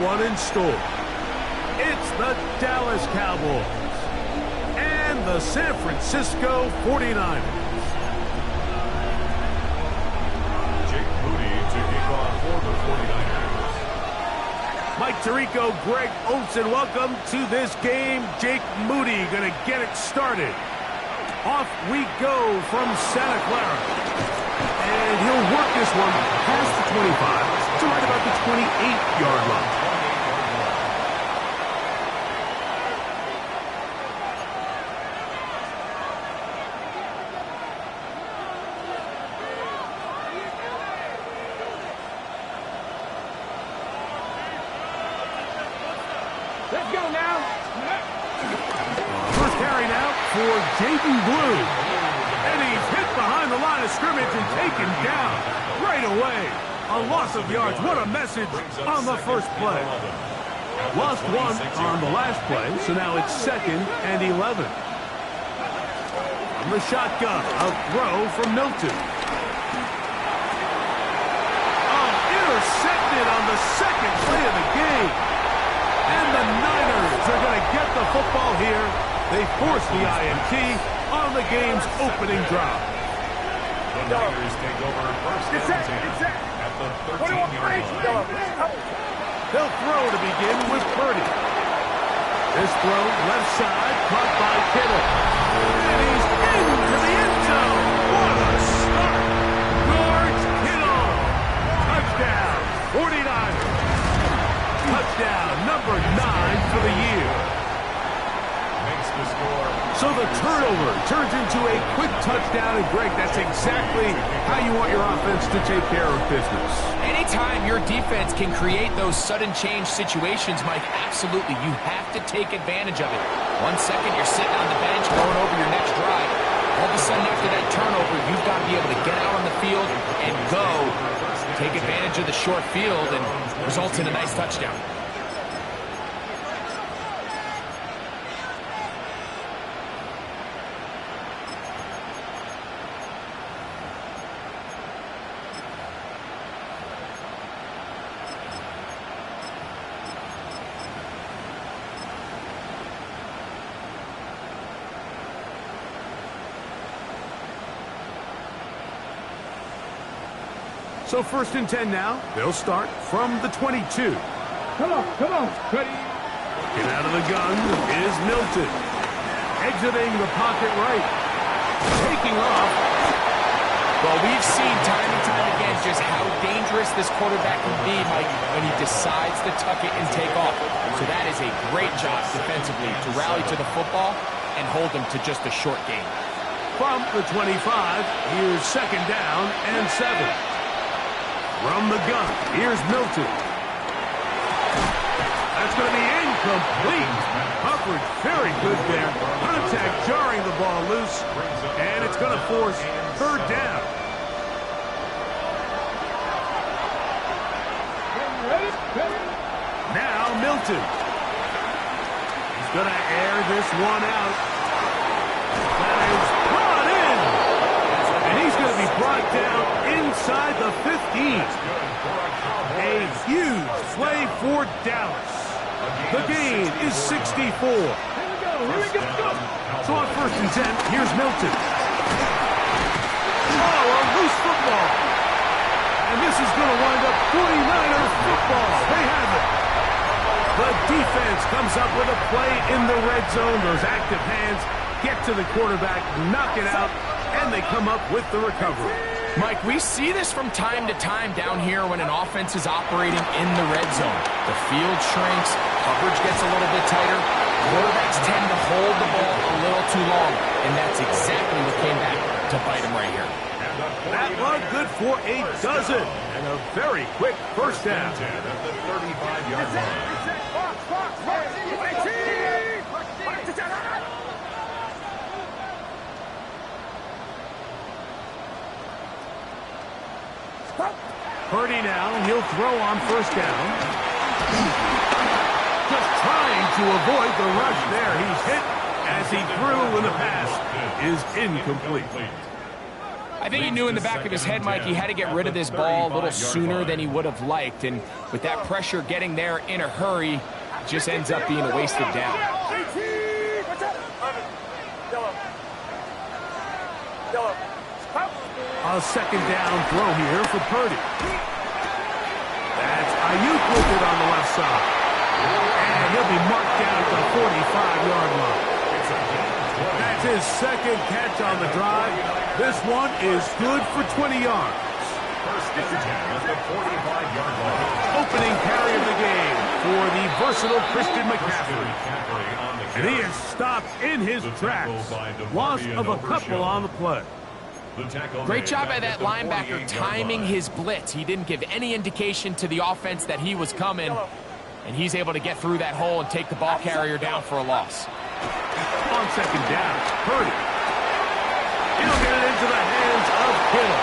one in store. It's the Dallas Cowboys and the San Francisco 49ers. Jake Moody to kick off for the 49ers. Mike Tirico, Greg Olsen, welcome to this game. Jake Moody going to get it started. Off we go from Santa Clara. And he'll work this one past the 25 to right about the 28-yard line. Let's go now. First carry now for Jaden Blue. And he's hit behind the line of scrimmage and taken down right away. A loss of yards. What a message on the first play. Lost one on the last play, so now it's 2nd and 11. From the shotgun, a throw from Milton. Intercepted on the second play of the game. And the Niners are going to get the football here. They force the INT on the game's opening drive. The Niners take over first and 10 at the 13-yard line. They'll throw to begin with Purdy. This throw left side, caught by Kittle. And he's into the end zone. What a start. George Kittle. Touchdown, 49ers. Touchdown, number 9 for the year. Makes the score. So the turnover turns into a quick touchdown, and Greg, that's exactly how you want your offense to take care of business. Anytime your defense can create those sudden change situations, Mike, absolutely, you have to take advantage of it. 1 second, you're sitting on the bench going over your next drive. All of a sudden, after that turnover, you've got to be able to get out on the field and go. Take advantage of the short field and results in a nice touchdown. So 1st and 10 now. They'll start from the 22. Come on, ready. Get out of the gun is Milton. Exiting the pocket right. Taking off. Well, we've seen time and time again just how dangerous this quarterback can be, Mike, when he decides to tuck it and take off. So that is a great job defensively to rally to the football and hold him to just a short gain. From the 25, here's 2nd down and 7. From the gun, here's Milton. That's going to be incomplete. Coverage very good there. Contact jarring the ball loose. And it's going to force 3rd down. Now Milton. He's going to air this one out. That is brought in. And he's going to be brought down inside the 15. A huge play for Dallas. The gain is 64. Here we go. So on 1st and 10, here's Milton. Oh, a loose football. And this is going to wind up 49ers football. They have it. The defense comes up with a play in the red zone. Those active hands get to the quarterback, knock it out, and they come up with the recovery. Mike, we see this from time to time down here when an offense is operating in the red zone. The field shrinks, coverage gets a little bit tighter, quarterbacks tend to hold the ball a little too long, and that's exactly what came back to bite him right here. That one good for a dozen, and a very quick first down. At the 35-yard line. Purdy now, he'll throw on 1st down. Just trying to avoid the rush there. He's hit as he threw, and the pass is incomplete. I think he knew in the back of his head, Mike, he had to get rid of this ball a little sooner than he would have liked. And with that pressure getting there in a hurry, it just ends up being a wasted down. A second down throw here for Purdy. That's Ayuk with it on the left side. And he'll be marked down at the 45-yard line. That's his second catch on the drive. This one is good for 20 yards. First and 10 at the 45-yard line. Opening carry of the game for the versatile Christian McCaffrey. And he is stopped in his tracks. Loss of a couple on the play. Great job by that linebacker timing his blitz. He didn't give any indication to the offense that he was coming, and he's able to get through that hole and take the ball carrier down for a loss. On second down, Purdy. He'll get it into the hands of Kittle.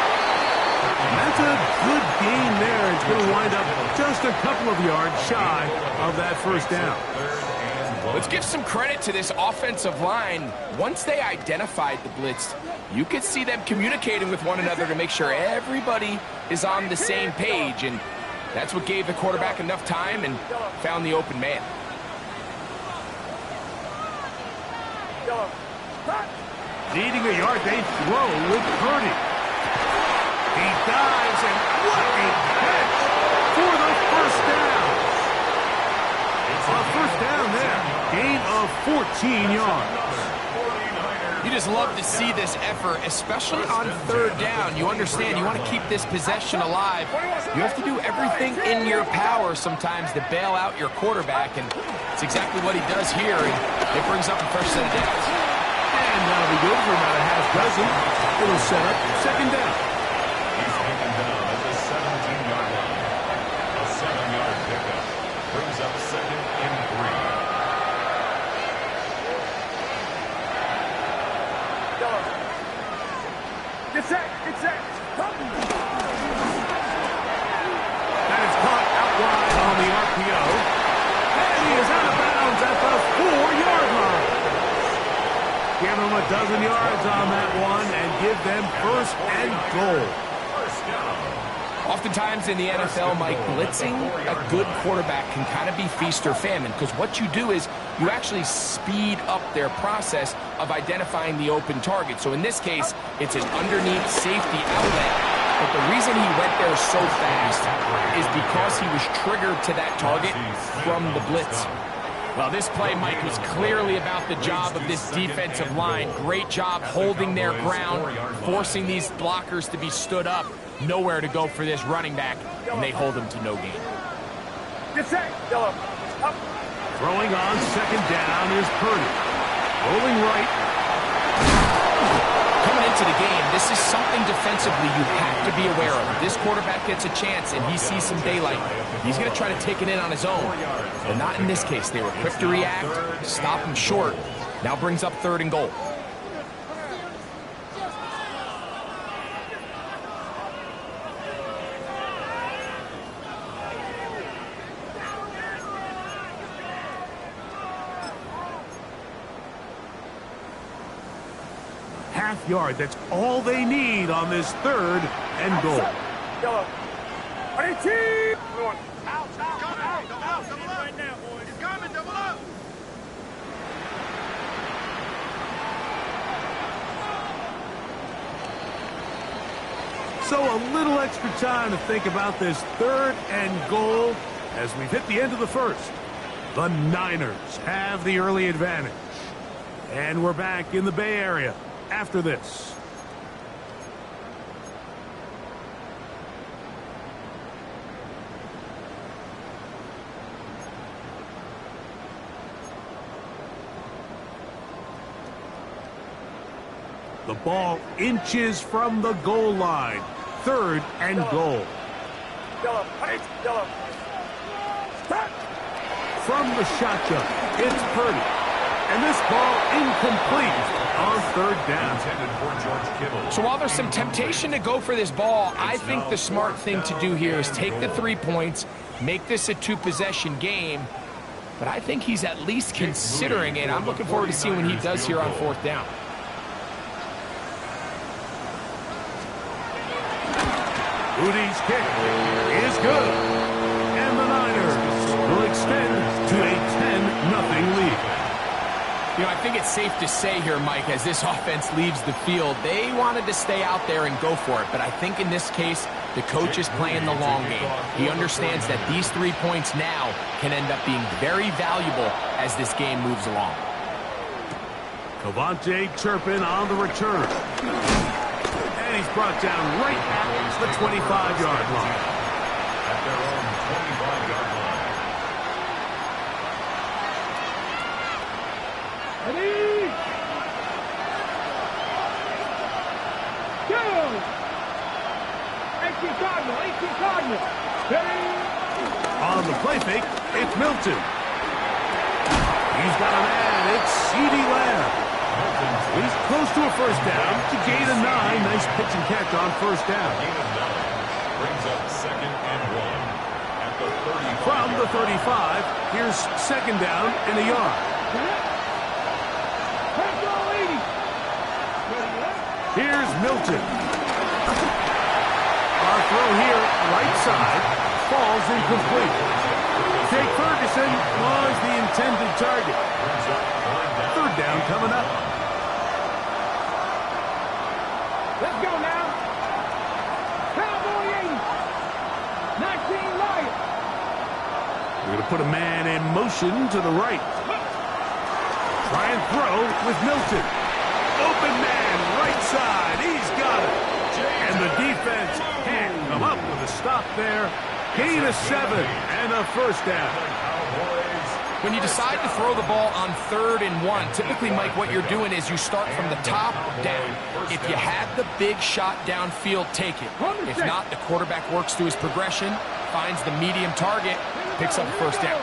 That's a good gain there. It's going to wind up just a couple of yards shy of that first down. Let's give some credit to this offensive line. Once they identified the blitz, you could see them communicating with one another to make sure everybody is on the same page, and that's what gave the quarterback enough time and found the open man. Needing a yard, they throw with Purdy. He dives, and what a catch for the first down. A first down there, gain of 14 yards. You just love to see this effort, especially on third down. You understand, you want to keep this possession alive. You have to do everything in your power sometimes to bail out your quarterback, and it's exactly what he does here, and it brings up a first set of downs. And that'll be good for about a half dozen. It'll set up second down. He's taken down at the 17-yard line. A 7-yard pickup brings up second and 3. Get set. That is caught out wide on the RPO. And he is out of bounds at the 4-yard line. Give them a dozen yards on that one and give them first and goal. Oftentimes in the NFL, Mike, blitzing a good quarterback can kind of be feast or famine, because what you do is you actually speed up their process of identifying the open target. So in this case, it's an underneath safety outlet. But the reason he went there so fast is because he was triggered to that target from the blitz. Well, this play, Mike, was clearly about the job of this defensive line. Great job holding their ground, forcing these blockers to be stood up. Nowhere to go for this running back, and they hold him to no gain. Get set. Throwing on second down is Purdy. Rolling right. Coming into the game, this is something defensively you have to be aware of. This quarterback gets a chance and he sees some daylight. He's going to try to take it in on his own. But not in this case. They were quick to react, stop him short. Now brings up third and goal. Half yard, that's all they need on this third and goal. So a little extra time to think about this third and goal as we've hit the end of the first. The Niners have the early advantage. And we're back in the Bay Area after this. The ball inches from the goal line. Third and goal. From the shotgun, it's Purdy. And this ball incomplete on third down. So while there's some temptation to go for this ball, I think the smart thing to do here is take the 3 points, make this a 2-possession game. But I think he's at least considering it. I'm looking forward to seeing what he does here on fourth down. Moody's kick is good. And the Niners will extend to a 10-0 lead. You know, I think it's safe to say here, Mike, as this offense leaves the field, they wanted to stay out there and go for it. But I think in this case, the coach is playing the long game. He understands that these 3 points now can end up being very valuable as this game moves along. Cavante Turpin on the return. And he's brought down right at the 25-yard line. At their own 25-yard line. Ready? Go! 18 Cardinal. Ready? On the play fake, it's Milton. He's got a man. It's CeeDee Lamb. He's close to a first down to gain a 9. Nice pitch and catch on first down. Brings up 2nd and 1 at the 35. From the 35, here's 2nd down and a yard. Here's Milton. Our throw here, right side, falls incomplete. Jake Ferguson was the intended target. 3rd down coming up. Let's go now. Cowboy 80. 19 Lions. We're going to put a man in motion to the right. Try and throw with Milton. Open man, right side. He's got it. And the defense can't come up with a stop there. Gain of 7 and a first down. When you decide to throw the ball on 3rd and 1, typically, Mike, what you're doing is you start from the top down. If you have the big shot downfield, take it. If not, the quarterback works through his progression, finds the medium target, picks up the first down.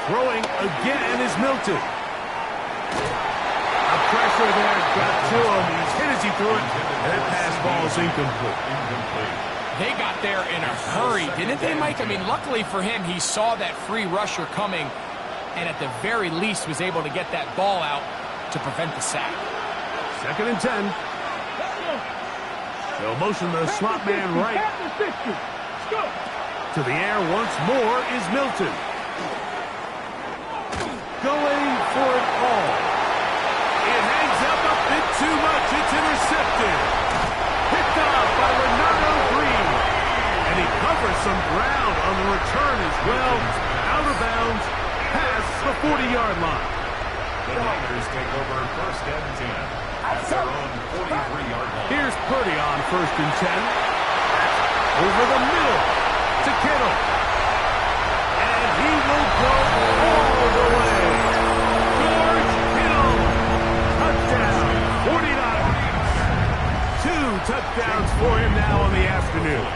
Throwing again is Milton. A pressure there got to him. He's hit as he threw it. And that pass ball's incomplete. They got there in a hurry, didn't they, Mike? I mean, luckily for him, he saw that free rusher coming and at the very least was able to get that ball out to prevent the sack. 2nd and 10. They'll motion the slot man right. To the air once more is Milton. Going for it all. It hangs up a bit too much. It's intercepted. Picked up by Renato Green. And he covers some ground on the return as well. Out of bounds, past the 40-yard line. The Niners take over 1st and 10 at their own 43-yard line. Here's Purdy on 1st and 10. Over the middle to Kittle. And he will go all the way. George Kittle. Touchdown. 49. 2 touchdowns for him now in the afternoon.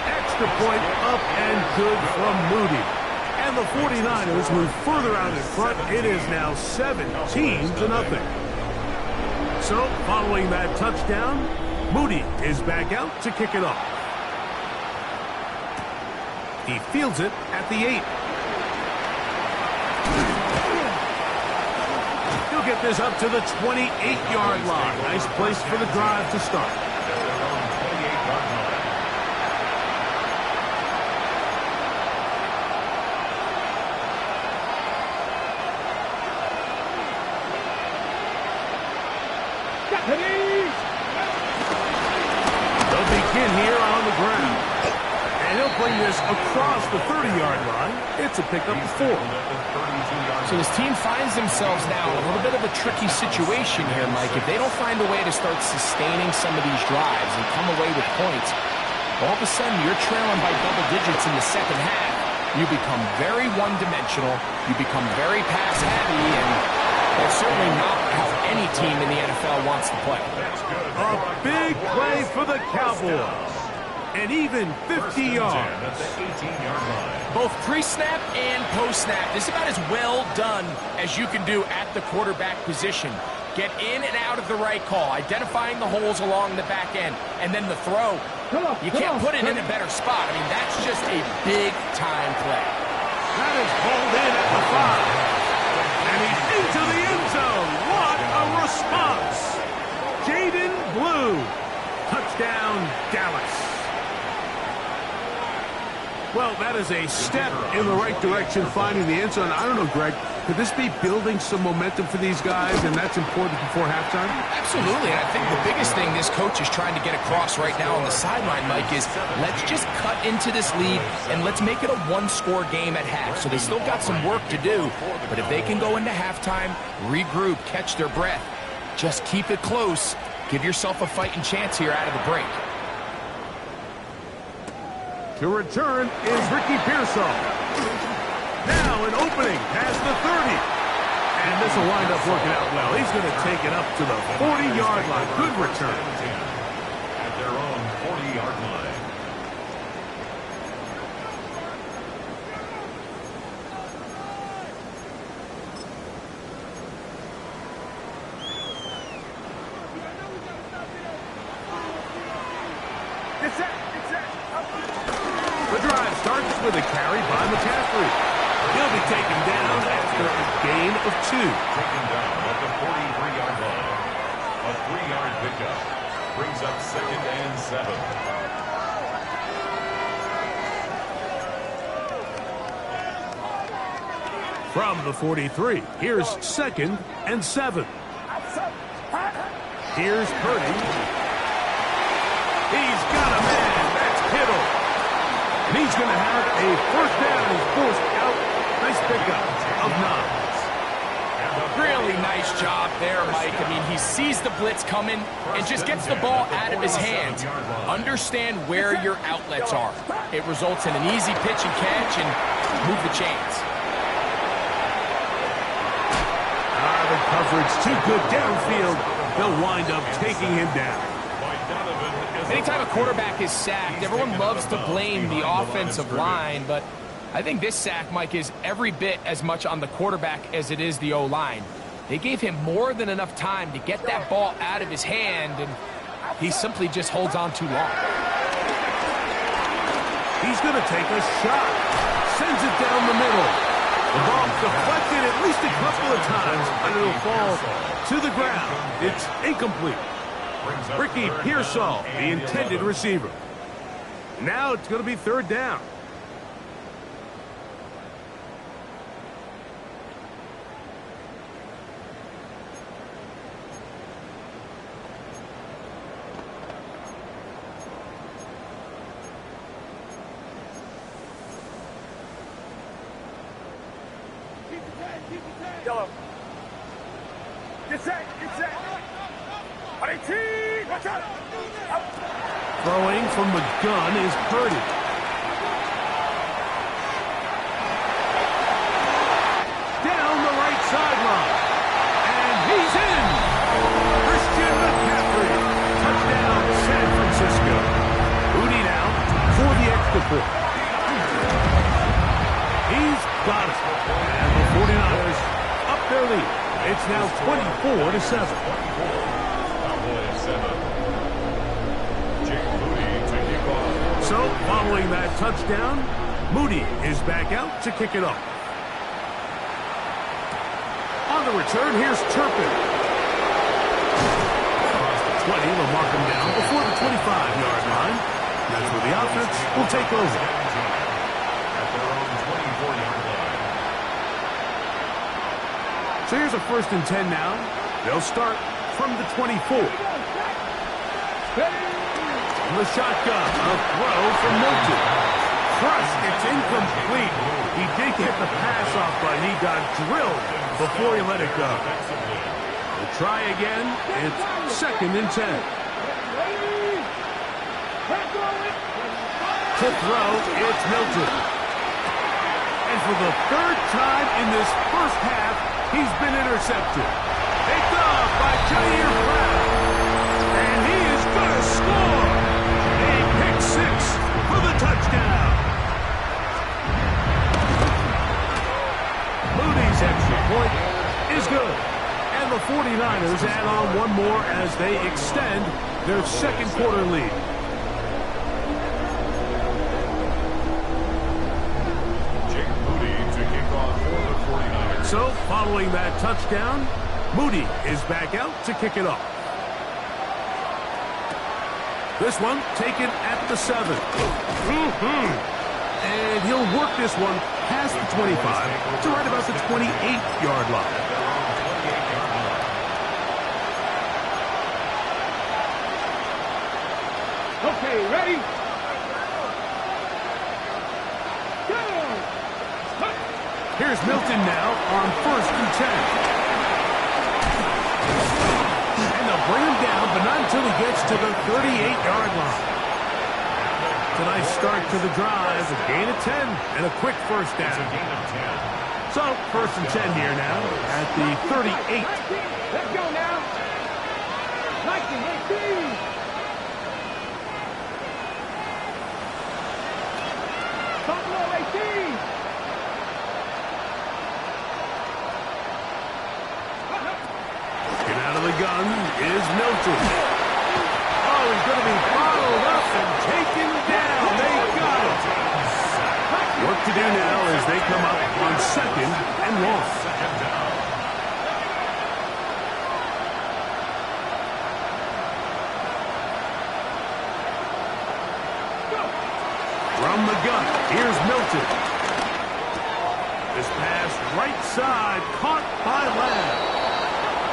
Extra point up and good from Moody. And the 49ers move further out in front. It is now 17-0. So, following that touchdown, Moody is back out to kick it off. He fields it at the 8. He'll get this up to the 28-yard line. Nice place for the drive to start. They'll begin here on the ground. And he'll bring this across the 30-yard line. It's a pickup of 4. So this team finds themselves now in a little bit of a tricky situation here, Mike. If they don't find a way to start sustaining some of these drives and come away with points, all of a sudden you're trailing by double digits in the second half. You become very one-dimensional. You become very pass-heavy, and that's certainly not how any team in the NFL wants to play. A big play for the Cowboys. And even 50 yards. Both pre-snap and post-snap. This is about as well done as you can do at the quarterback position. Get in and out of the right call, identifying the holes along the back end, and then the throw. You can't put it in a better spot. I mean, that's just a big-time play. That is pulled in at the 5. And he's into the end zone. What a response. 2. Touchdown, Dallas. Well, that is a step in the right direction, finding the end zone. I don't know, Greg, could this be building some momentum for these guys, and that's important before halftime? Absolutely, and I think the biggest thing this coach is trying to get across right now on the sideline, Mike, is let's just cut into this lead, and let's make it a one-score game at half. So they still got some work to do, but if they can go into halftime, regroup, catch their breath, just keep it close, give yourself a fighting chance here out of the break. To return is Ricky Pearsall. Now an opening past the 30. And this will wind up working out well. He's going to take it up to the 40-yard line. Good return. At their own 40-yard line. The drive starts with a carry by McCaffrey. He'll be taken down after a gain of 2. Taken down at the 43-yard line. A 3-yard pickup. Brings up 2nd and 7. From the 43, here's 2nd and 7. Here's Purdy. He's got a man. That's Kittle. And he's going to have a first down. He's forced out. Nice pickup of 9. Really nice job there, Mike. I mean, he sees the blitz coming and just gets the ball out of his hands. Understand where your outlets are. It results in an easy pitch and catch and move the chains. The coverage too good downfield. They'll wind up taking him down. Anytime a quarterback is sacked, everyone loves to blame the offensive line, but I think this sack, Mike, is every bit as much on the quarterback as it is the O-line. They gave him more than enough time to get that ball out of his hand, and he simply just holds on too long. He's going to take a shot. Sends it down the middle. The ball deflected at least a couple of times, and it'll fall to the ground. It's incomplete. Ricky Pearsall, the intended receiver. Now it's going to be 3rd down. Throwing from the gun is Purdy. Down the right sideline. And he's in. Christian McCaffrey. Touchdown, San Francisco. Booty now for the extra point. He's got it. And the 49ers up their lead. It's now 24-7. So, following that touchdown, Moody is back out to kick it off. On the return, here's Turpin. Across the 20, they'll mark him down before the 25-yard line. That's where the offense will take over. At their own 24-yard line. So here's a 1st and 10 now. They'll start from the 24. The shotgun, a throw from Milton. Crushed, it's incomplete. He did get the pass off, but he got drilled before he let it go. We'll try again. It's 2nd and 10. To throw, it's Milton. And for the 3rd time in this first half, he's been intercepted. Picked off by Jair Brown. And he is going to score. Pick 6 for the touchdown. Moody's extra point is good. And the 49ers add on one more as they extend their 2nd quarter lead. Jake Moody to kick off for the 49ers. So, following that touchdown, Moody is back out to kick it off. This one taken at the 7. And he'll work this one past the 25 to right about the 28-yard line. Okay, ready? Go! Here's Milton now on 1st and 10. And they'll bring him down, but not until he gets to the 38-yard line. It's a nice start to the drive, a gain of 10, and a quick first down. So, 1st and 10 here now at the 38. 19, let's go now. 19, 18. Buffalo 18. Get out of the gun is Milton. Oh, he's going to be followed up and taken down. They got it. Work to do now as they come up on 2nd and long. From the gun, here's Milton. This pass right side caught by Lamb.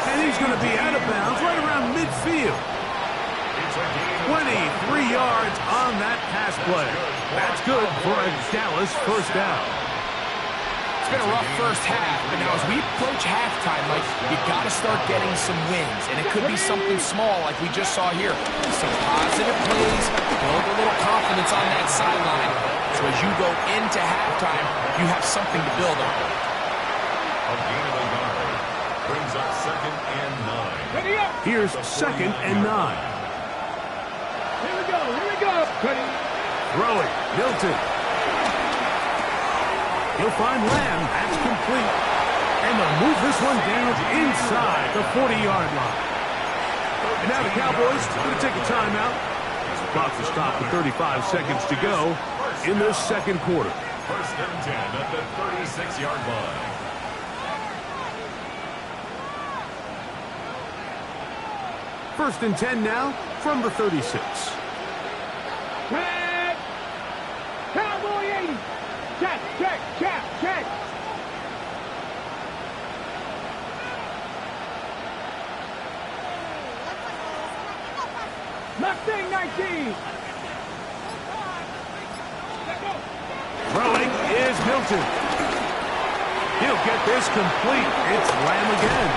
And he's going to be out of bounds right around midfield. 23 yards on that pass play. That's good for a Dallas first down. It's been a rough first half, but now as we approach halftime, Mike, you got to start getting some wins, and it could be something small like we just saw here. Some positive plays, build a little confidence on that sideline. So as you go into halftime, you have something to build on. A gain of a yard brings up 2nd and 9. Ready up. Here's 2nd and 9. Here we go, here we go. Ready. Throwing, Milton. He'll find Lamb. That's complete. And they'll move this one down inside the 40-yard line. And now the Cowboys are going to take a timeout. As the clock will stop with 35 seconds to go in this second quarter. 1st and 10 at the 36-yard line. First and 10 now from the 36. Check. Cowboy 80. Check, check, check, check. Mustang 19. Let's go. Throwing is Milton. He'll get this complete. It's Lamb again.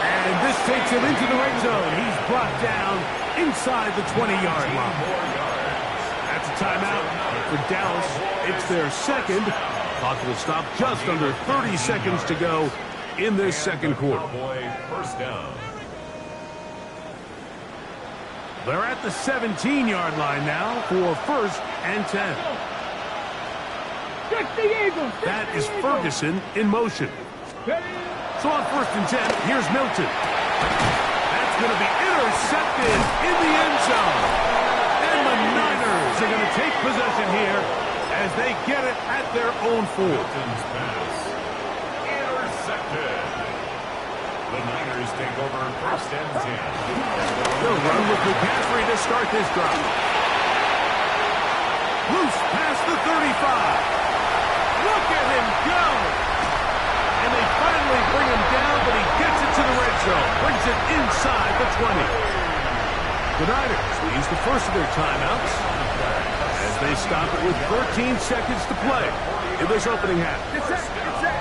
And this takes him into the red zone. He's brought down inside the 20-yard line. That's a timeout for Dallas. It's their second. Clock will stop just under 30 seconds to go in this second quarter. Cowboy first down. They're at the 17-yard line now for 1st and 10. Fix the Eagles. Fix That the is Eagles. Ferguson in motion. Ready. So on 1st and 10, here's Milton. That's going to be intercepted in the end zone. And the Niners are going to take possession here as they get it at their own 4. Milton's pass intercepted. The Niners take over 1st and 10. They'll run with McCaffrey to start this drive. Loose past the 35. Look at him go! And they finally bring him down, but he gets it to the red zone. Brings it inside the 20. The Niners use the first of their timeouts as they stop it with 13 seconds to play in this opening half. Get set, get set.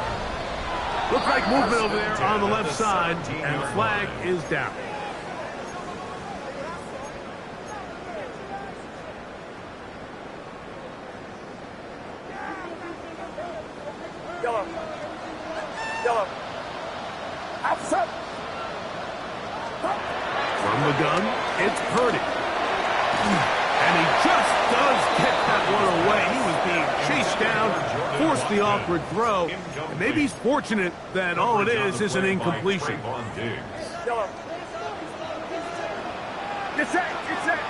Looks like movement over there on the left side, and the flag is down. Yellow. Yellow. Outside. From the gun, it's Purdy. And he just does get that one away. He was being chased down, forced the awkward throw. And maybe he's fortunate that all it is an incompletion. Yellow. Get set, get set.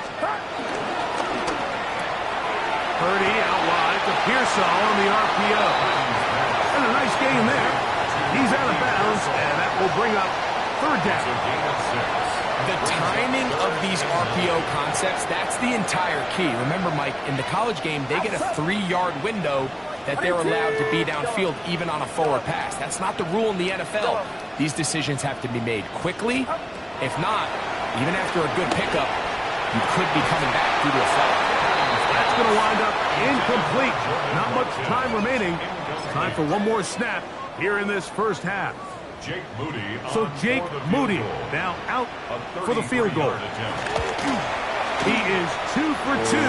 Purdy out wide to Pearsall on the RPO. And a nice game there. He's out of bounds, and that will bring up third It's a down. gain of 6. The timing of these RPO concepts, that's the entire key. Remember, Mike, in the college game, they get a 3-yard window that they're allowed to be downfield even on a forward pass. That's not the rule in the NFL. These decisions have to be made quickly. If not, even after a good pickup, you could be coming back due to a flag. That's going to wind up incomplete. Not much time remaining. Time for one more snap here in this first half. Jake Moody. So Jake Moody now out for the field goal. He is 2 for 2.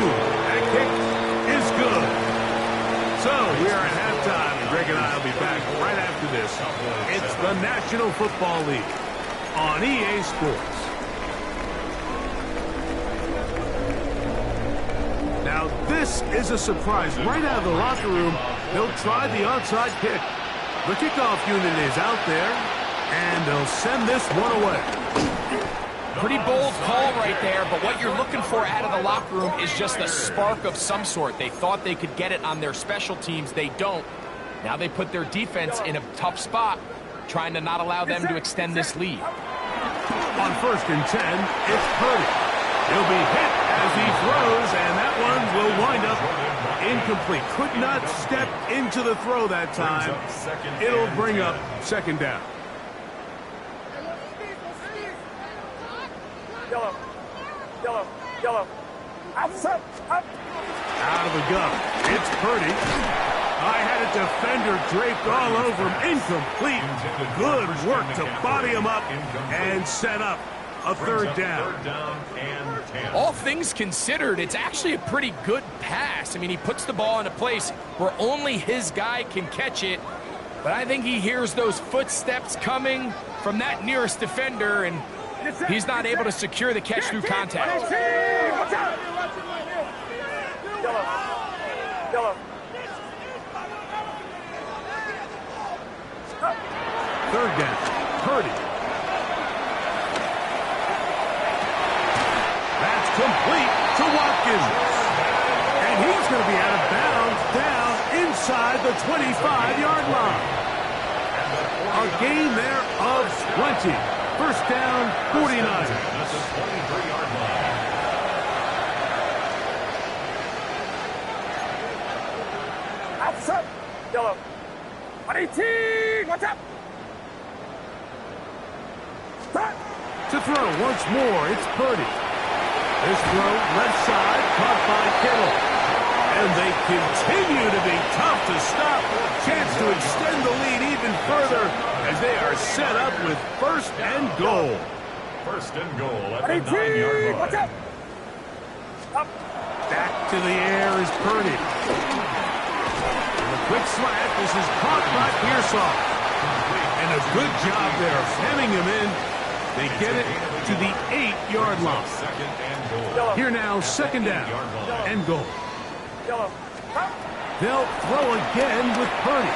That kick is good. So we are at halftime, and Greg and I will be back right after this. It's the National Football League on EA Sports. Now this is a surprise. Right out of the locker room, they'll try the onside kick. The kickoff unit is out there, and they'll send this one away. Pretty bold call right there, but what you're looking for out of the locker room is just a spark of some sort. They thought they could get it on their special teams. They don't. Now they put their defense in a tough spot, trying to not allow them to extend this lead. On 1st and 10, it's Purdy. He'll be hit as he throws, and that one will wind up incomplete. Could not step into the throw that time. It'll bring up 2nd down. Yellow. Out of the gun. It's Purdy. I had a defender draped all over him. Incomplete. Good work to body him up and set up a 3rd down. And 10. All things considered, it's actually a pretty good pass. I mean, he puts the ball in a place where only his guy can catch it. But I think he hears those footsteps coming from that nearest defender, and he's not able to secure the catch through contact. Yellow. 3rd down. Purdy. That's complete to Watkins. And he's going to be out of bounds down inside the 25-yard line. A gain there of 20. 1st down, 49. That's a 23-yard line. Outside. Yellow. 18. Watch out. To throw once more, it's Purdy. This throw, left side, caught by Kittle. And they continue to be tough to stop. Chance to extend the lead even further as they are set up with 1st and goal. 1st and goal at the 9-yard Watch line. out. Back to the air is Purdy. With a quick slant, this is caught by Pearsall. And a good job there of hemming him in. They get it to the 8-yard line. 2nd and goal. Here now, 2nd down and goal. Yellow. They'll throw again with Purdy.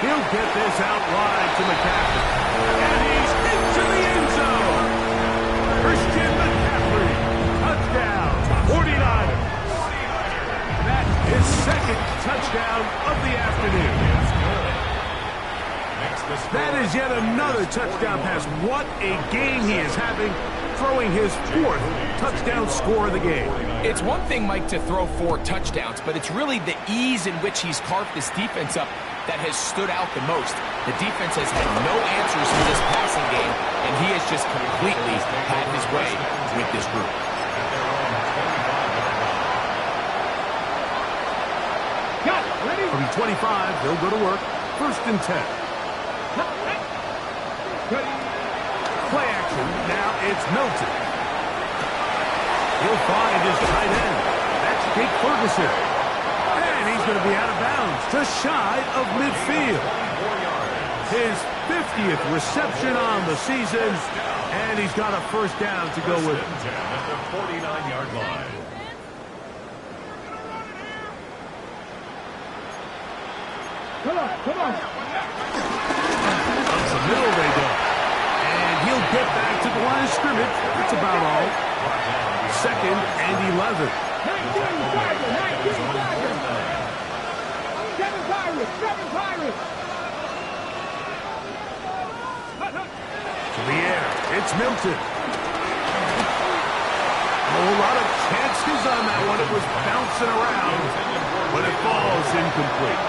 He'll get this out wide to McCaffrey. And he's into the end zone. Christian McCaffrey. Touchdown. 49ers. That's his 2nd touchdown of the afternoon. That is yet another touchdown pass. What a game he is having, throwing his 4th touchdown score of the game. It's one thing, Mike, to throw 4 touchdowns, but it's really the ease in which he's carved this defense up that has stood out the most. The defense has had no answers in this passing game, and he has just completely had his way with this group. Got it. Ready? From 25, they'll go to work. 1st and 10. Play action. Now it's Milton. He'll find his tight end. That's Jake Ferguson. And he's going to be out of bounds, just shy of midfield. His 50th reception on the season, and he's got a 1st down to go with. 10 at the 49-yard line. Come on. Up the middle they go. And he'll get back to the line of scrimmage. That's about all. 2nd and 11. 7 Pirates. To the it's Milton. A whole lot of chances on that one. It was bouncing around, but it falls incomplete.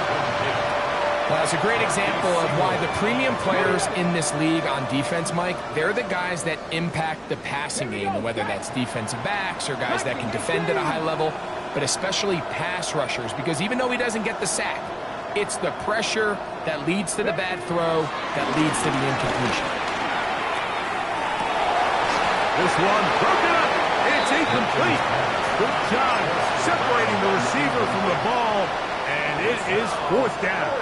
Well, it's a great example of why the premium players in this league on defense, Mike, they're the guys that impact the passing game, whether that's defensive backs or guys that can defend at a high level, but especially pass rushers, because even though he doesn't get the sack, it's the pressure that leads to the bad throw that leads to the incompletion. This one broken up. It's incomplete. Good job separating the receiver from the ball, and it is fourth down.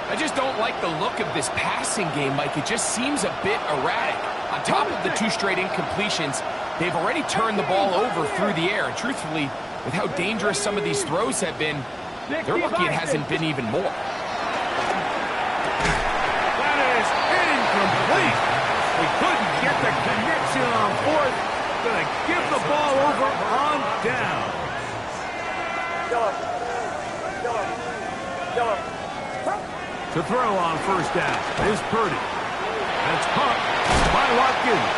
I just don't like the look of this passing game, Mike. It just seems a bit erratic. On top of the 2 straight incompletions, they've already turned the ball over through the air. And truthfully, with how dangerous some of these throws have been, they're lucky it hasn't been even more. That is incomplete. We couldn't get the connection on fourth. Gonna give the ball over on down. To throw on first down is Purdy. That's caught by Watkins.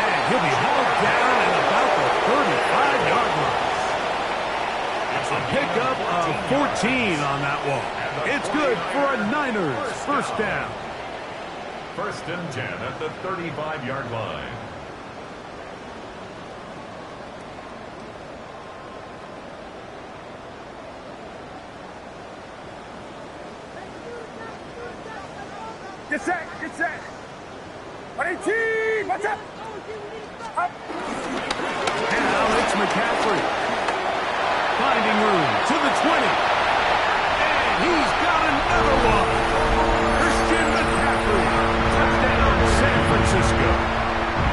And he'll be hauled down at about the 35-yard line. A pickup of 14 on that one. It's good for a Niners first down. 1st and 10 at the 35-yard line. Get set, get set. 18, what's up? Up. Now it's McCaffrey. Finding room to the 20. And he's got another one. Christian McCaffrey. Touchdown, San Francisco.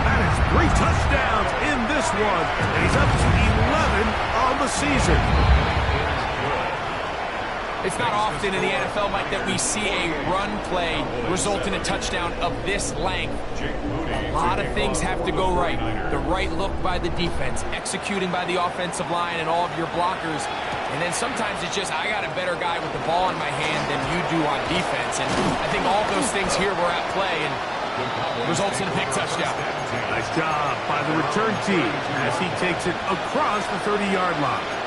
That is 3 touchdowns in this one. And he's up to 11 on the season. It's not often in the NFL, Mike, that we see a run play result in a touchdown of this length. A lot of things have to go right. The right look by the defense, executing by the offensive line and all of your blockers. And then sometimes it's just, I got a better guy with the ball in my hand than you do on defense. And I think all those things here were at play and results in a big touchdown. Nice job by the return team as he takes it across the 30-yard line.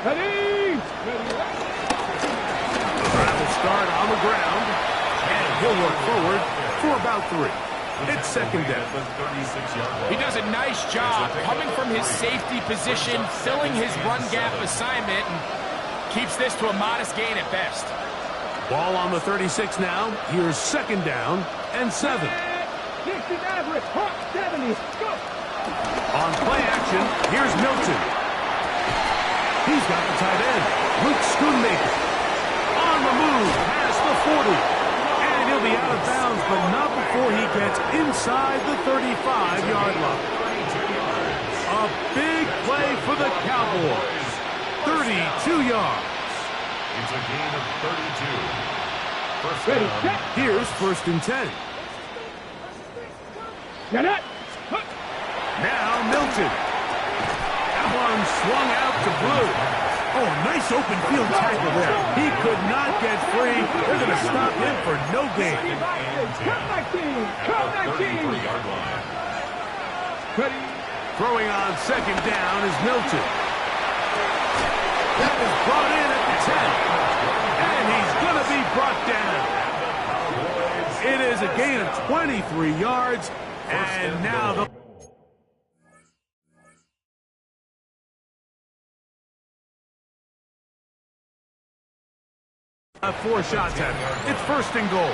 Ready? Travel start on the ground, and he'll work forward for about 3. It's second down. He does a nice job coming from his safety position, filling his run gap assignment, and keeps this to a modest gain at best. Ball on the 36 now. Here's second down and 7. 60 average, 70, go! On play action, here's Milton. He's got the tight end, Luke Schoonmaker. On the move, past the 40. And he'll be out of bounds, but not before he gets inside the 35-yard line. A big play for the Cowboys. 32 yards. It's a gain of 32. First Ready, down. set. Here's 1st and 10. Get it! Now Milton. That one swung out to Blue. Oh, nice open field tackle there. He could not get free. They're going to stop him for no gain. Come back team! Come back team! 33-yard line. Ready? Throwing on second down is Milton. That is brought in at the 10. And he's going to be brought down. It is a gain of 23 yards. And now the... Four shots at it. It's 1st and goal.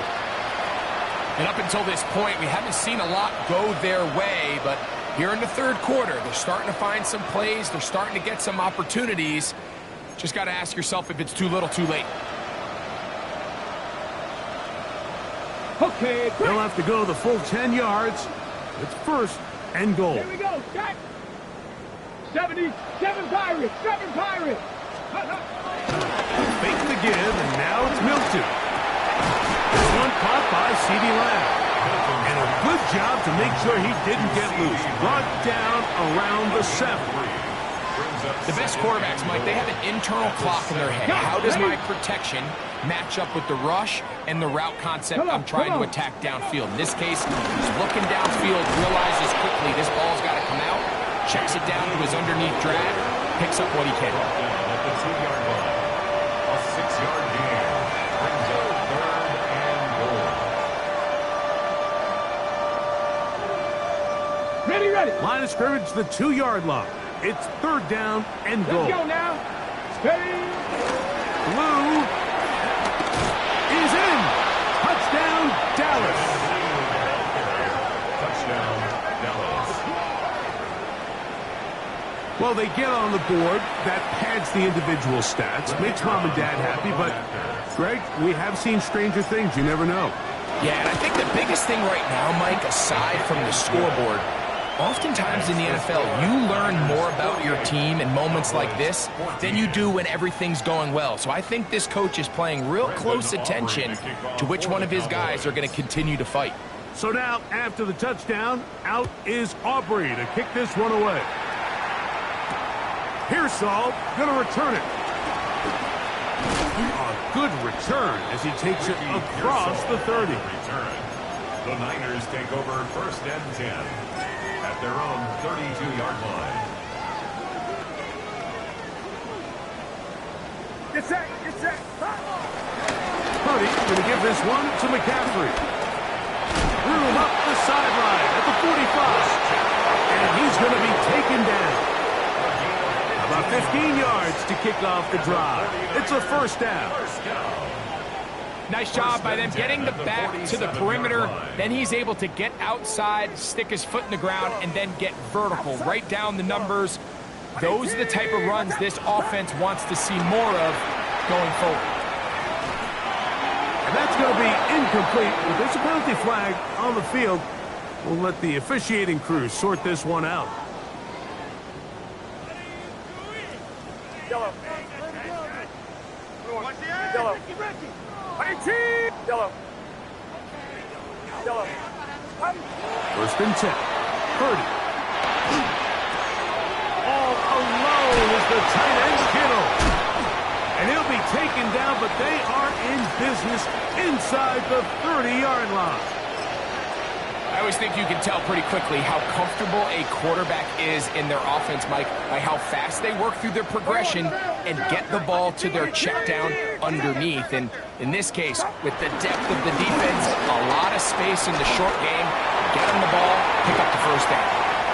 And up until this point, we haven't seen a lot go their way, but here in the 3rd quarter, they're starting to find some plays. They're starting to get some opportunities. Just got to ask yourself if it's too little, too late. Okay, They'll have to go the full 10 yards. It's 1st and goal. here we go, set! 70, 7 Pirates, 7 Pirates! Fake the give, and now it's Milton. This one caught by by CeeDee Lamb. And a good job to make sure he didn't get loose. Brought down around the 7. The best quarterbacks, Mike, they have an internal clock in their head. How does my protection match up with the rush and the route concept I'm trying to attack downfield? In this case, he's looking downfield, realizes quickly this ball's got to come out, checks it down to his underneath drag, picks up what he can. At the 2-yard line, a 6-yard gain brings up 3rd and goal. Ready. Line of scrimmage, the 2-yard line. It's 3rd down and goal. Let's go now. Steady. Blue is in. Touchdown, Dallas. Touchdown, Dallas. Well, they get on the board. That pads the individual stats. Makes mom and dad happy, but, Greg, we have seen stranger things. You never know. Yeah, and I think the biggest thing right now, Mike, aside from the scoreboard, oftentimes in the NFL, you learn more about your team in moments like this than you do when everything's going well. So I think this coach is paying real close attention to which one of his guys are going to continue to fight. So now, after the touchdown, out is Aubrey to kick this one away. Pearsall going to return it. A good return as he takes it across the 30. The Niners take over 1st and 10 at their own 32-yard line. Get set. Purdy going to give this one to McCaffrey. Room up the sideline at the 45. And he's going to be taken down. About 15 yards to kick off the drive. It's a 1st down. Nice job by them getting the back to the perimeter. Then he's able to get outside, stick his foot in the ground, and then get vertical. Right down the numbers. Those are the type of runs this offense wants to see more of going forward. And that's going to be incomplete. But there's a penalty flag on the field. We'll let the officiating crew sort this one out. Yellow. Yellow. Yellow. 1st and 10. Purdy. All alone is the tight end Kittle. And he'll be taken down, but they are in business inside the 30-yard line. I always think you can tell pretty quickly how comfortable a quarterback is in their offense, Mike, by how fast they work through their progression and get the ball to their check down underneath. And in this case, with the depth of the defense, a lot of space in the short game, get him the ball, pick up the 1st down.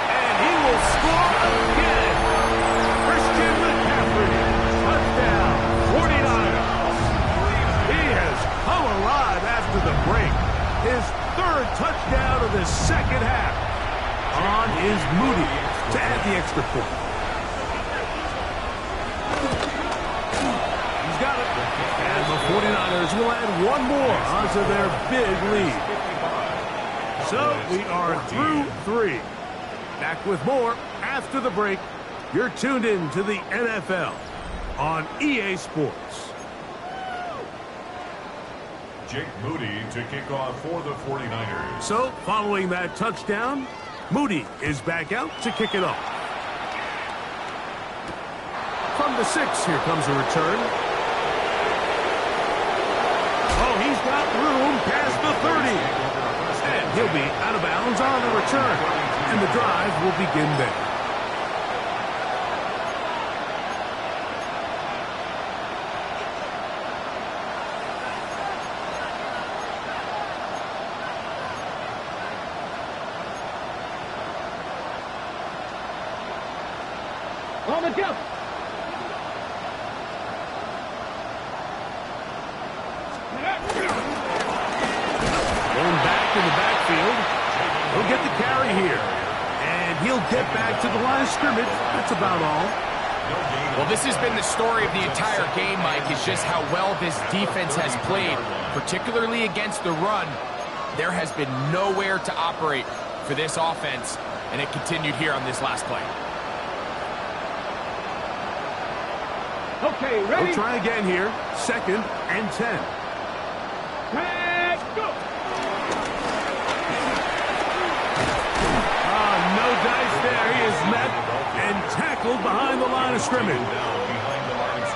And he will score again. Christian McCaffrey, touchdown, 49ers. He has come alive after the break. His 3rd touchdown of the 2nd half on is Moody to add the extra point. He's got it. And the 49ers will add one more onto their big lead. So we are through 3. Back with more after the break. You're tuned in to the NFL on EA Sports. Jake Moody to kick off for the 49ers. So, following that touchdown, Moody is back out to kick it off. From the 6, here comes a return. Oh, he's got room past the 30. And he'll be out of bounds on the return. And the drive will begin there. On the jump. Going back in the backfield. He'll get the carry here. And he'll get back to the line of scrimmage. That's about all. Well, this has been the story of the entire game, Mike, is just how well this defense has played, particularly against the run. There has been nowhere to operate for this offense, and it continued here on this last play. Okay, ready? We'll try again here. 2nd and 10. Let's go. tackled behind the line of scrimmage.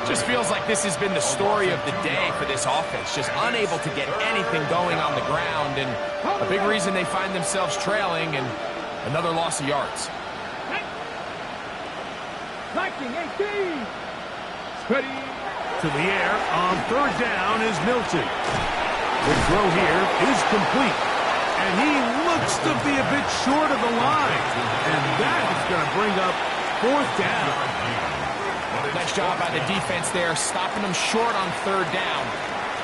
Just feels like this has been the story of the day for this offense. Just unable to get anything going on the ground, and a big reason they find themselves trailing, and another loss of yards. 19-18. Ready. To the air on third down is Milton. The throw here is complete. And he looks to be a bit short of the line. And that is going to bring up fourth down. Nice job by the defense there, stopping them short on third down.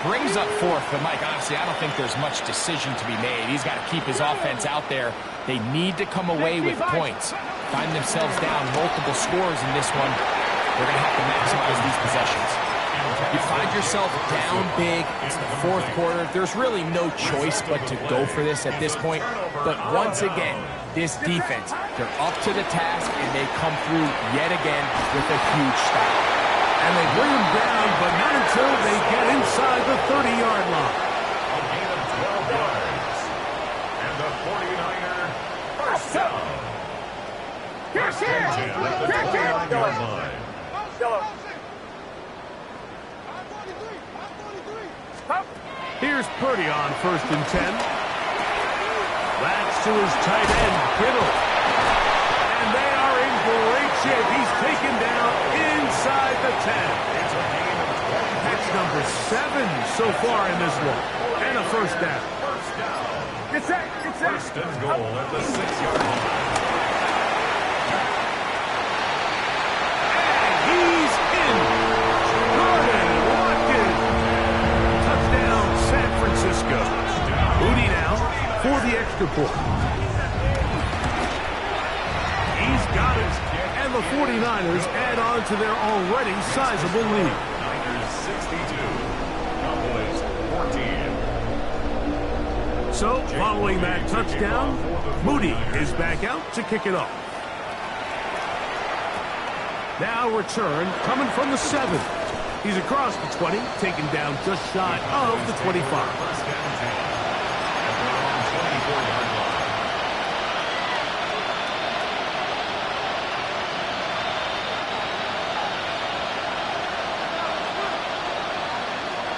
Brings up fourth, but Mike, honestly, I don't think there's much decision to be made. He's got to keep his offense out there. They need to come away with points. Find themselves down multiple scores in this one. They're going to have to maximize these possessions. You find yourself down big. It's the fourth quarter. There's really no choice but to go for this at this point. But once again, this defense, they're up to the task, and they come through yet again with a huge stop. And they bring him down, but not until they get inside the 30-yard line. A gain of 12 yards. And the 49er first down. First and 10 at the 29-yard line. Here's Purdy on first and 10. That's to his tight end, Kittle. And they are in great shape. He's taken down inside the 10. It's a gain of 20. That's number 7 so far in this one. And a first down. First down. It's that. First and goal at the 6-yard line. And he's in. Jordan Watkins. Touchdown, San Francisco. Moody now for the extra point. He's got it. And the 49ers add on to their already sizable lead. Niners 62. Cowboys 14. So, following that touchdown, Moody is back out to kick it off. Now return coming from the 7. He's across the 20, taken down just shy of the 25. First and 10. At their own 24-yard line.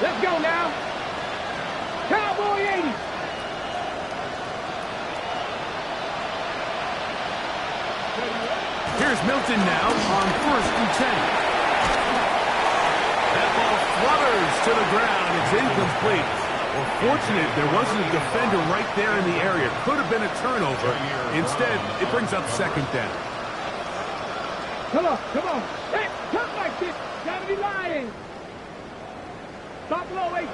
Let's go now. Cowboy 80. Here's Milton now on first and 10. That ball flutters to the ground. It's incomplete. Well, fortunate there wasn't a defender right there in the area. Could have been a turnover. Instead, it brings up second down. Come on. Hey, come like this. Gotta be lying. Stop low 18.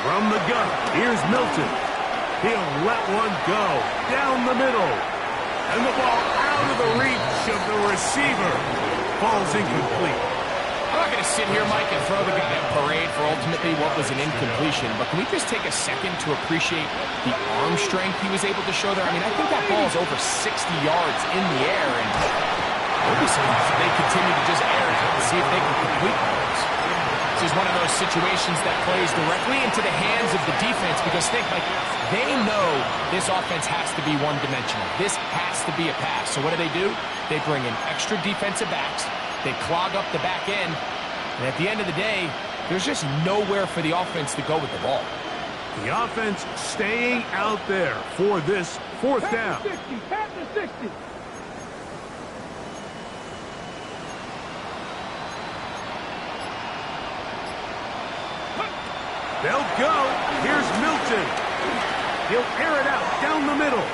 From the gun, here's Milton. He'll let one go down the middle. And the ball out of the reach of the receiver. Falls incomplete. I'm not going to sit here, Mike, and throw the guy a parade for ultimately what was an incompletion, but can we just take a second to appreciate the arm strength he was able to show there? I mean, I think that ball is over 60 yards in the air, and they continue to just air it to see if they can complete those. This is one of those situations that plays directly into the hands of the defense, because think, like, they know this offense has to be one-dimensional. This has to be a pass. So what do? They bring in extra defensive backs. They clog up the back end. And at the end of the day, there's just nowhere for the offense to go with the ball. The offense staying out there for this fourth down. Pass to 60. They'll go. Here's Milton. He'll air it out down the middle.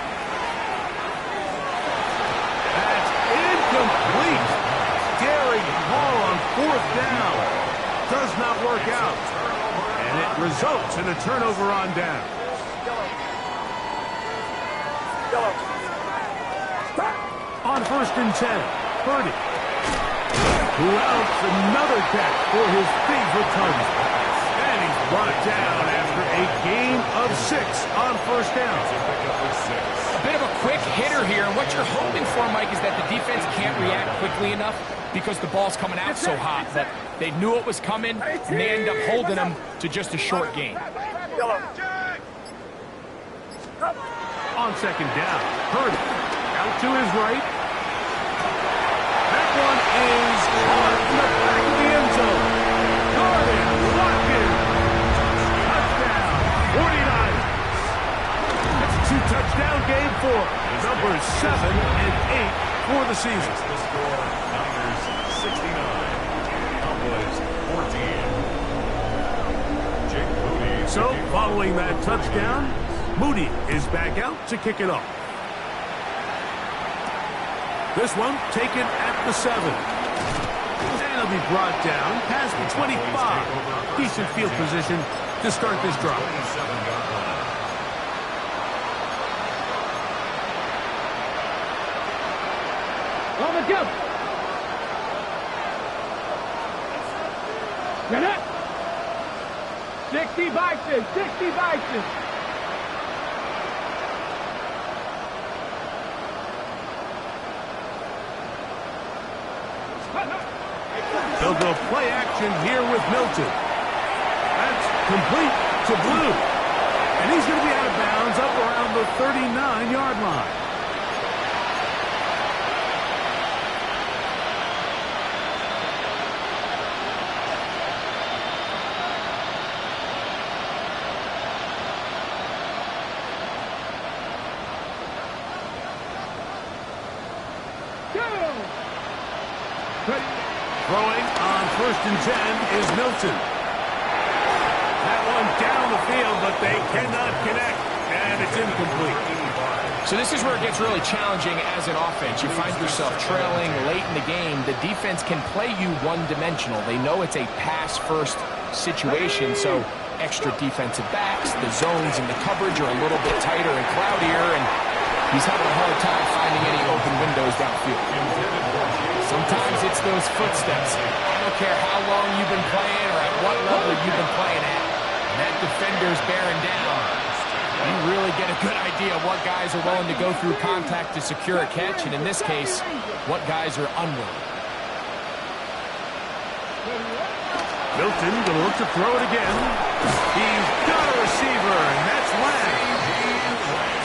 That's incomplete. Daring ball on fourth down. Does not work out. And it results in a turnover on down. On first and 10, Purdy. Who else? Another catch for his favorite target. And he's brought down after a gain of 6 on first down. A bit of a quick hitter here, and what you're hoping for, Mike, is that the defense can't react quickly enough because the ball's coming out so hot. But they knew it was coming, and they end up holding them to just a short gain. On second down, Purdy Out to his right. That one is caught in the back of the end zone. Guarded, locked in. Touchdown, 49ers. That's a two-touchdown game for numbers 7 and 8 for the season. It's the score, Niners 69, Cowboys 14. Jake Moody. So, following that touchdown, Moody is back out to kick it off. This one taken at the 7. And it'll be brought down past the 25. Decent field position to start this drive. 27-yard line. On the jump. Get it. 60 Vikings, 60 Vikings. They'll go play action here with Milton. That's complete to Blue. And he's going to be out of bounds up around the 39-yard line. Throwing on 1st and 10 is Milton. That one down the field, but they cannot connect, and it's incomplete. So this is where it gets really challenging as an offense. You find yourself trailing late in the game. The defense can play you one-dimensional. They know it's a pass-first situation, so extra defensive backs, the zones and the coverage are a little bit tighter and cloudier, and he's having a hard time finding any open windows downfield. Sometimes it's those footsteps. I don't care how long you've been playing or at what level you've been playing at. And that defender's bearing down. You really get a good idea of what guys are willing to go through contact to secure a catch, and in this case, what guys are unwilling. Milton going to look to throw it again. He's got a receiver, and that's Lang.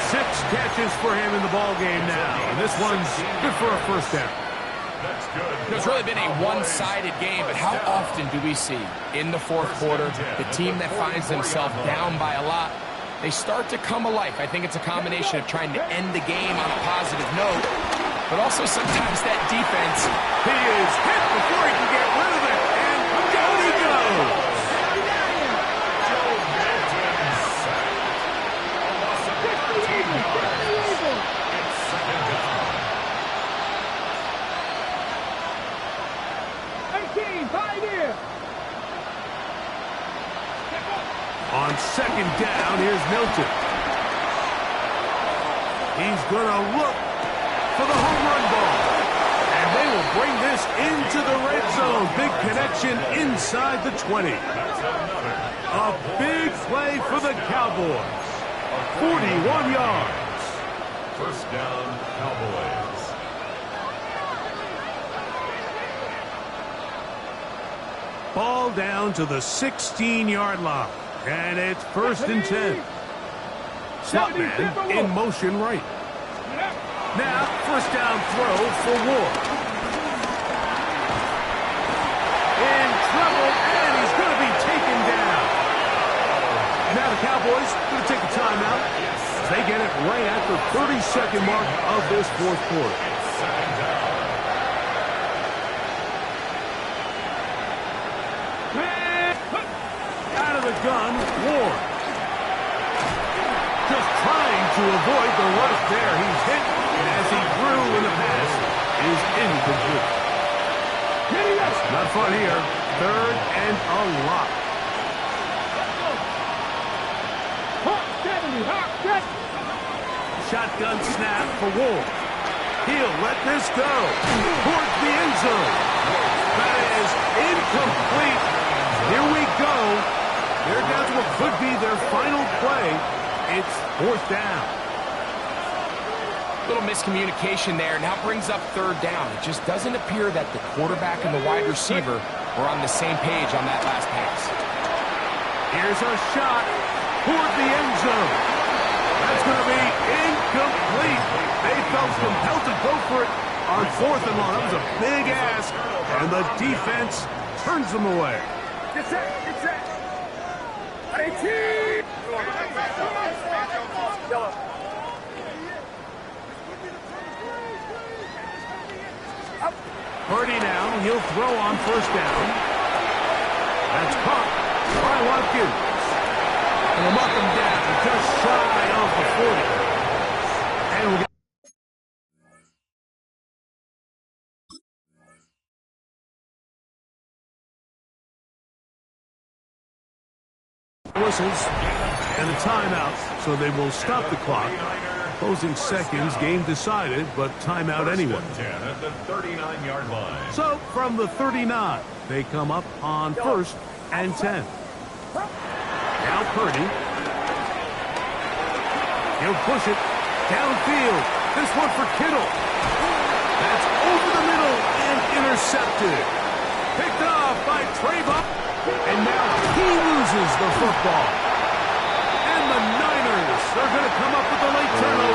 6 catches for him in the ball game now, and this one's good for a first down. It's really been a one-sided game, but how often do we see in the 4th quarter the team that finds themselves down by a lot, they start to come alive. I think it's a combination of trying to end the game on a positive note, but also sometimes that defense. He is hit before he can get rid of it, and down he goes. On 2nd down, here's Milton. He's going to look for the home run ball. And they will bring this into the red zone. Big connection inside the 20. A big play for the Cowboys. 41 yards. First down, Cowboys. Ball down to the 16-yard line. And it's 1st and 10. Slot man in motion right. Now, 1st down throw for Ward. In trouble, and he's going to be taken down. Now the Cowboys going to take a timeout. They get it right at the 30-second mark of this 4th quarter. The gun, Ward. Just trying to avoid the rush there. He's hit as he threw in the pass is incomplete. Not fun here. 3rd and a lot. Shotgun snap for Ward. He'll let this go towards the end zone. That is incomplete. Here we go. They're down to what could be their final play. It's 4th down. Little miscommunication there. Now brings up 3rd down. It just doesn't appear that the quarterback and the wide receiver were on the same page on that last pass. Here's a shot toward the end zone. That's going to be incomplete. Complete. They felt compelled to go for it on 4th and long. That was a big ask, and the defense turns them away. Get set. RTG. Purdy now, he'll throw on 1st down. That's caught by Watkins. And they'll mark him down just shy of the 40. And we'll get whistles and a timeout, so they will stop the clock. Closing seconds, game decided, but timeout anyway. 10 at the 39-yard line. So from the 39, they come up on 1st and 10. Now Purdy. He'll push it downfield. This one for Kittle. That's over the middle and intercepted. Picked off by Trayvon. And now he loses the football. And the Niners are going to come up with a late turnover.